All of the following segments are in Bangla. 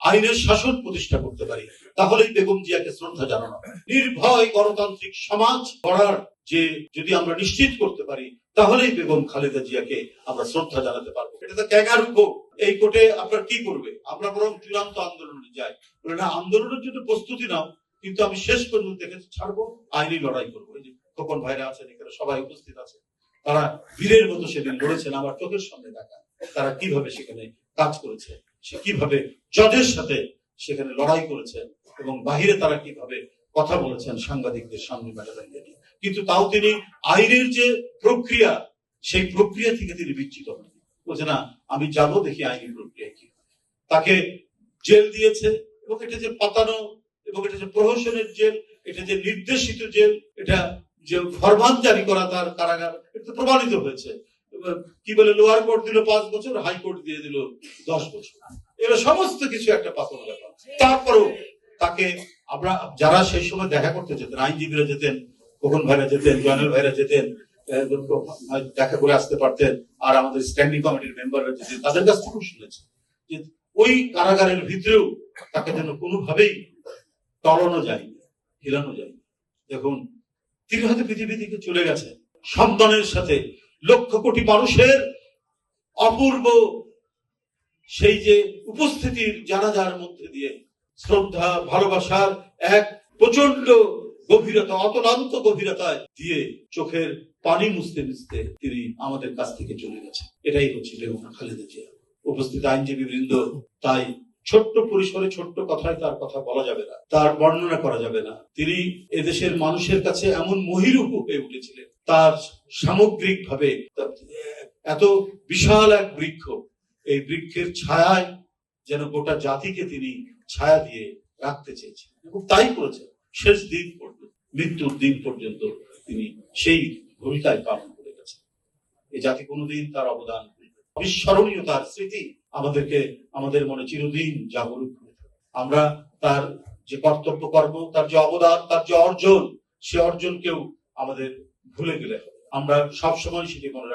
আইনের শাসন প্রতিষ্ঠা করতে পারি, তাহলেই বেগম জিয়াকে শ্রদ্ধা জানানো। নির্ভয় গণতান্ত্রিক সমাজ গড়ার যে যদি আমরা নিশ্চিত করতে পারি, তাহলেই বেগম খালেদা জিয়াকে আমরা শ্রদ্ধা জানাতে পারবো। এটা তো ক্যাঙ্গারু কোর্ট, এই কোর্টে আপনার কি করবে? আমরা বরং চূড়ান্ত আন্দোলনে যাই। না, আন্দোলনের জন্য প্রস্তুতি নাও, কিন্তু আমি শেষ পর্যন্ত দেখে ছাড়বো, আইনি লড়াই করবো। এই যে খোকন ভাইরা আছেন এখানে, সবাই উপস্থিত আছে, তারা বীরের মতো সেদিন লড়েছেন। আমার চোখের সামনে দেখা তারা কিভাবে সেখানে কাজ করেছে, সে কিভাবে জজের সাথে সেখানে লড়াই করেছেন, এবং বাহিরে তারা কিভাবে কথা বলেছেন সাংবাদিকদের সামনে ম্যাডামকে নিয়ে। কিন্তু তাও তিনি আইনের যে প্রক্রিয়া, সেই প্রক্রিয়া থেকে তিনি বিচ্যুত হন। বলছে না, আমি যাব দেখি আইনি প্রক্রিয়া কি। তাকে জেল দিয়েছে, এবং এটা যে পাতানো, এবং এটা যে প্রহসনের জেল, এটা যে নির্দেশিত জেল, এটা যে ফরমান জারি করা তার কারাগার, এটা প্রমাণিত হয়েছে। কি বলে, লোয়ার কোর্ট দিল 5 বছর, হাইকোর্ট দিয়ে দিল 10 বছর। এরা সমস্ত কিছু একটা পাতানো ব্যাপার। তারপরেও তাকে আমরা যারা সেই সময় দেখা করতে যেতেন, আইনজীবীরা যেতেন, খোকন ভাইরা যেতেন, জয়নুল ভাইরা যেতেন, দেখা করে আসতে পারতেন, আর আমাদের স্ট্যান্ডিং কমিটির মেম্বাররা যেতেন, তাদের কাছ থেকেও শুনেছে যে ওই কারাগারের ভিতরেও তাকে যেন কোনোভাবেই টলানো যায়নি, হিলানো যায়নি। দেখুন, তিনি হয়তো পৃথিবী থেকে চলে গেছেন সন্তানের সাথে, লক্ষ কোটি মানুষের অপূর্ব সেই যে উপস্থিতির জানাজার মধ্যে দিয়ে শ্রদ্ধা ভালোবাসার এক প্রচন্ড গভীরতা, অতলান্ত গভীরতায় দিয়ে চোখের পানি মুছতে মুছতে তিনি আমাদের কাছ থেকে চলে গেছেন। এটাই হচ্ছে বেগম খালেদা জিয়া। উপস্থিত আইনজীবী বৃন্দ, তাই ছোট্ট পরিসরে ছোট্ট কথায় তার কথা বলা যাবে না, তার বর্ণনা করা যাবে না। তিনি এদেশের মানুষের কাছে এমন মহিরূহ হয়ে উঠেছিলেন, তার সামগ্রিক ভাবে এত বিশাল এক বৃক্ষ, এই বৃক্ষের ছায়ায় যেন গোটা জাতিকে তিনি ছায়া দিয়ে রাখতে চেয়েছেন, এবং তাই করেছেন। শেষ দিন পর্যন্ত, মৃত্যুর দিন পর্যন্ত তিনি সেই ভূমিকায় পালন করে গেছেন। এই জাতি কোনোদিন তার অবদান, অবিস্মরণীয় তার স্মৃতি আমাদেরকে আমাদের মনে চিরদিন জাগরুক করে থাকে। আমরা তার যে কর্তব্য কর্ম, তার যে অবদান, তার যে অর্জন, সে অর্জনকেও আমাদের ভুলে গেলে হবে। আমরা সবসময় সেটি মনে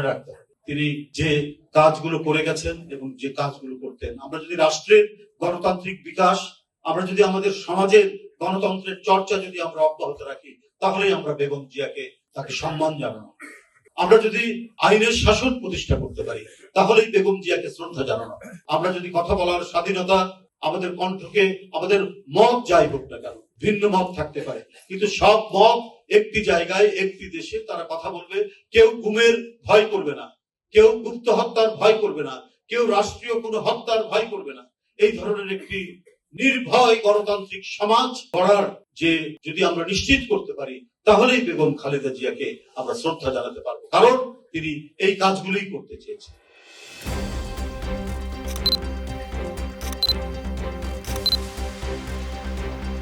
রাখতে হবে। তিনি যে কাজগুলো করে গেছেন এবং যে কাজগুলো করতেন, আমরা যদি রাষ্ট্রের গণতান্ত্রিক বিকাশ, আমরা যদি আমাদের সমাজের গণতন্ত্রের চর্চা যদি আমরা অব্যাহত রাখি, তাহলেই আমরা বেগম জিয়াকে তাকে সম্মান জানানো। আমরা যদি আইনের শাসন প্রতিষ্ঠা করতে পারি, তাহলেই বেগম জিয়াকে শ্রদ্ধা জানানো। আমরা যদি কথা বলার স্বাধীনতা, আমাদের কণ্ঠকে, আমাদের মত যাই হোক না কেন, ভিন্ন মত থাকতে পারে, কিন্তু সব মত একটি জায়গায় একটি দেশে তারা কথা বলবে। কেউ গুমের ভয় করবে না, কেউ গুপ্ত হত্যার ভয় করবে না, কেউ রাষ্ট্রীয় কোনো হত্যার ভয় করবে না। এই ধরনের একটি নির্ভয় গণতান্ত্রিক সমাজ গড়ার যে যদি আমরা নিশ্চিত করতে পারি, তাহলেই বেগম খালেদা জিয়াকে আমরা শ্রদ্ধা জানাতে পারবো, কারণ তিনি এই কাজগুলোই করতে চেয়েছেন।